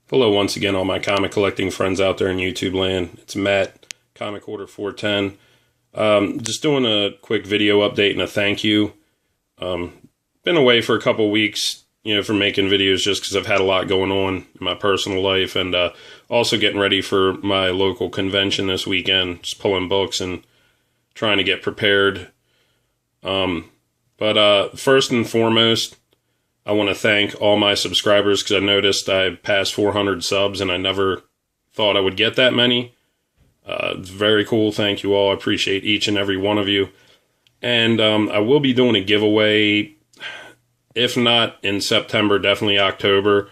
Hello once again, all my comic collecting friends out there in YouTube land. It's Matt, Comic Order 410. Just doing a quick video update and a thank you. Been away for a couple weeks, from making videos just because I've had a lot going on in my personal life, and also getting ready for my local convention this weekend, just pulling books and trying to get prepared. But first and foremost, I want to thank all my subscribers because I noticed I passed 400 subs and I never thought I would get that many. It's very cool. Thank you all. I appreciate each and every one of you. And I will be doing a giveaway, if not in September, definitely October.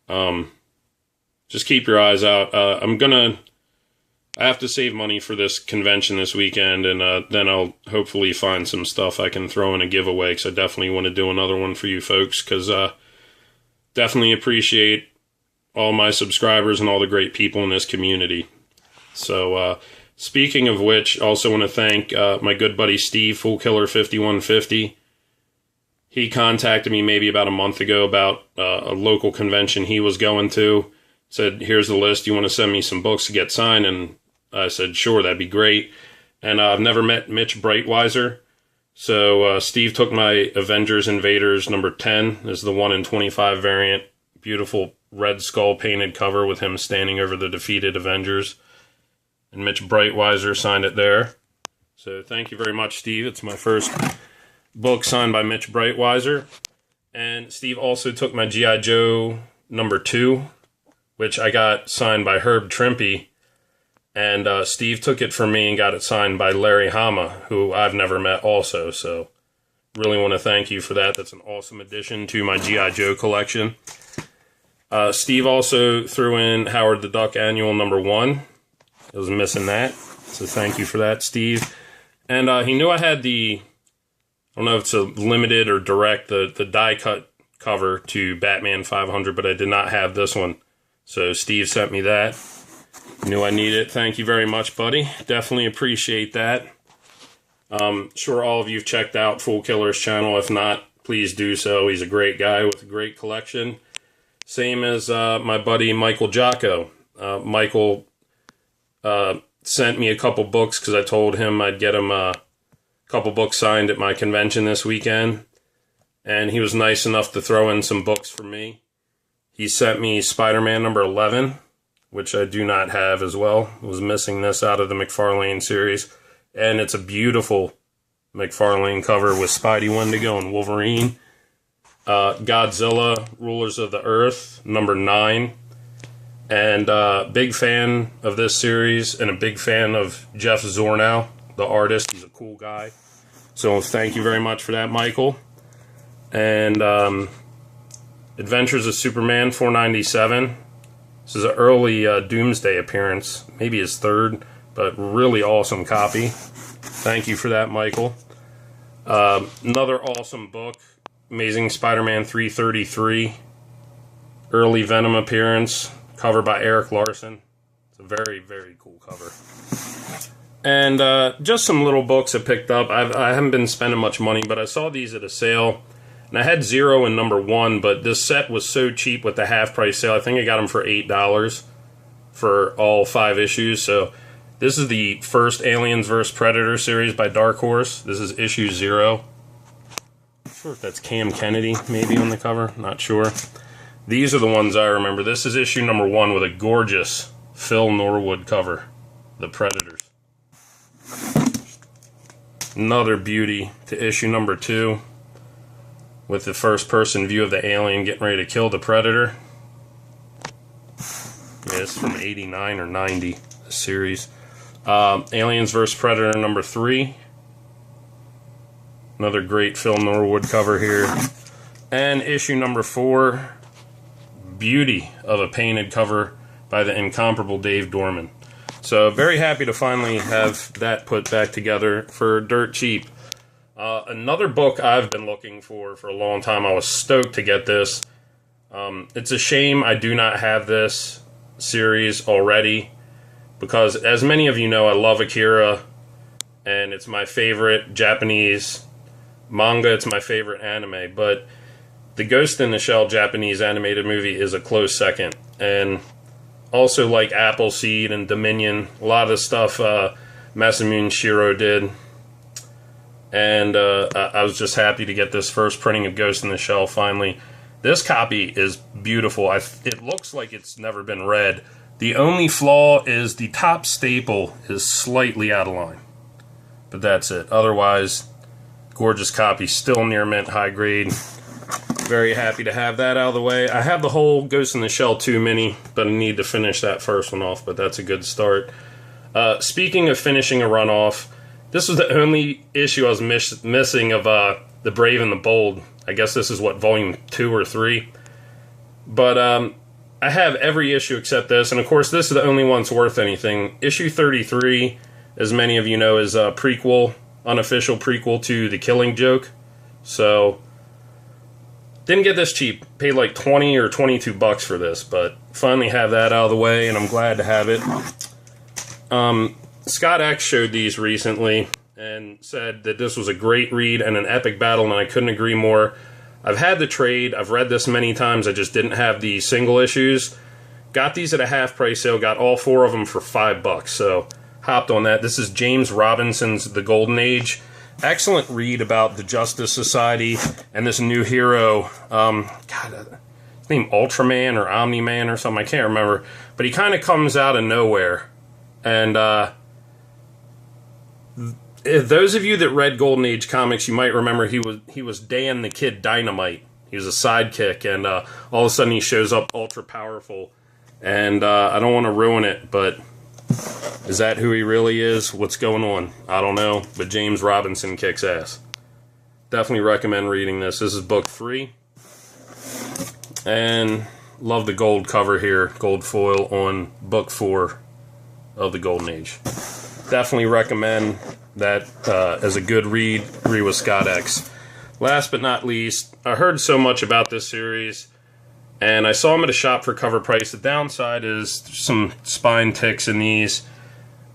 Just keep your eyes out. I have to save money for this convention this weekend, and then I'll hopefully find some stuff I can throw in a giveaway, because I definitely want to do another one for you folks, because definitely appreciate all my subscribers and all the great people in this community. So, speaking of which, also want to thank my good buddy Steve, FoolKiller5150. He contacted me maybe about a month ago about a local convention he was going to. Said, here's the list, you want to send me some books to get signed? And I said, sure, that'd be great. And I've never met Mitch Breitweiser. So Steve took my Avengers Invaders number 10. This is the 1 in 25 variant. Beautiful red skull painted cover with him standing over the defeated Avengers. And Mitch Breitweiser signed it there. So thank you very much, Steve. It's my first book signed by Mitch Breitweiser. And Steve also took my G.I. Joe number 2, which I got signed by Herb Trimpe, and Steve took it from me and got it signed by Larry Hama, who I've never met also, so really want to thank you for that. That's an awesome addition to my G.I. Joe collection. Steve also threw in Howard the Duck Annual number 1. I was missing that, so thank you for that, Steve. And he knew I had I don't know if it's a limited or direct, the die-cut cover to Batman 500, but I did not have this one. So Steve sent me that. Knew I needed it. Thank you very much, buddy. Definitely appreciate that. Sure all of you have checked out Fool Killer's channel. If not, please do so. He's a great guy with a great collection. Same as my buddy Michael Jocko. Michael sent me a couple books because I told him I'd get him a couple books signed at my convention this weekend. And he was nice enough to throw in some books for me. He sent me Spider-Man number 11, which I do not have as well. I was missing this out of the McFarlane series. And it's a beautiful McFarlane cover with Spidey, Wendigo, and Wolverine. Godzilla, Rulers of the Earth, number 9. And big fan of this series and a big fan of Jeff Zornow, the artist. He's a cool guy. So thank you very much for that, Michael. And Adventures of Superman 497. This is an early Doomsday appearance, maybe his third, but really awesome copy. Thank you for that, Michael. Another awesome book, Amazing Spider-Man 333. Early Venom appearance, cover by Eric Larson. It's a very, very cool cover. And just some little books I picked up. I haven't been spending much money, but I saw these at a sale. And I had 0 in number 1, but this set was so cheap with the half-price sale. I think I got them for $8 for all 5 issues. So this is the first Aliens vs. Predator series by Dark Horse. This is issue 0. Not sure if that's Cam Kennedy maybe on the cover. Not sure. These are the ones I remember. This is issue number 1 with a gorgeous Phil Norwood cover. The Predators. Another beauty to issue number 2. With the first-person view of the alien getting ready to kill the Predator. Yeah, it's from 89 or 90, the series. Aliens vs. Predator number 3. Another great Phil Norwood cover here. And issue number 4. Beauty of a painted cover by the incomparable Dave Dorman. So very happy to finally have that put back together for dirt cheap. Another book I've been looking for a long time. I was stoked to get this. It's a shame I do not have this series already, because as many of you know, I love Akira, and it's my favorite Japanese manga. It's my favorite anime, but the Ghost in the Shell Japanese animated movie is a close second. And also like Appleseed and Dominion, a lot of the stuff Masamune Shirow did. And I was just happy to get this first printing of Ghost in the Shell finally. This copy is beautiful. It looks like it's never been read. The only flaw is the top staple is slightly out of line. But that's it. Otherwise, gorgeous copy. Still near mint, high grade. Very happy to have that out of the way. I have the whole Ghost in the Shell 2 mini, but I need to finish that first one off, but that's a good start. Speaking of finishing a run off, this was the only issue I was missing of The Brave and the Bold. I guess this is, what, volume 2 or 3? But I have every issue except this, and of course this is the only one that's worth anything. Issue 33, as many of you know, is a prequel, unofficial prequel to The Killing Joke. So, didn't get this cheap. Paid like 20 or 22 bucks for this, but finally have that out of the way, and I'm glad to have it. Scott X showed these recently and said that this was a great read and an epic battle, and I couldn't agree more. I've had the trade. I've read this many times. I just didn't have the single issues. Got these at a half price sale. Got all 4 of them for $5. So hopped on that. This is James Robinson's The Golden Age. Excellent read about the Justice Society and this new hero. His name Ultraman or Omni-Man or something. I can't remember. But he kind of comes out of nowhere. And those of you that read Golden Age comics, you might remember he was Dan the Kid Dynamite. He was a sidekick, and all of a sudden he shows up ultra powerful. And I don't want to ruin it, but is that who he really is? What's going on? I don't know, but James Robinson kicks ass. Definitely recommend reading this. This is book 3. And love the gold cover here, gold foil on book 4 of the Golden Age. Definitely recommend that as a good read with Scott X. Last but not least, I heard so much about this series, and I saw them at a shop for cover price. The downside is some spine ticks in these.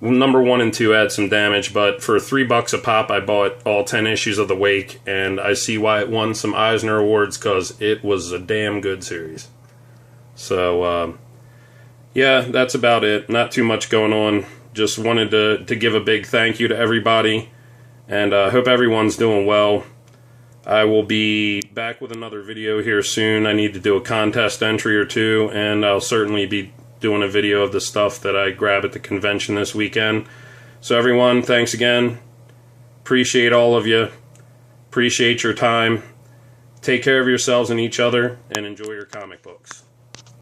Number 1 and 2 had some damage, but for $3 a pop, I bought all 10 issues of The Wake, and I see why it won some Eisner Awards, because it was a damn good series. So, yeah, that's about it. Not too much going on. Just wanted to give a big thank you to everybody, and hope everyone's doing well. I will be back with another video here soon. I need to do a contest entry or 2, and I'll certainly be doing a video of the stuff that I grab at the convention this weekend. So everyone, thanks again. Appreciate all of you. Appreciate your time. Take care of yourselves and each other, and enjoy your comic books.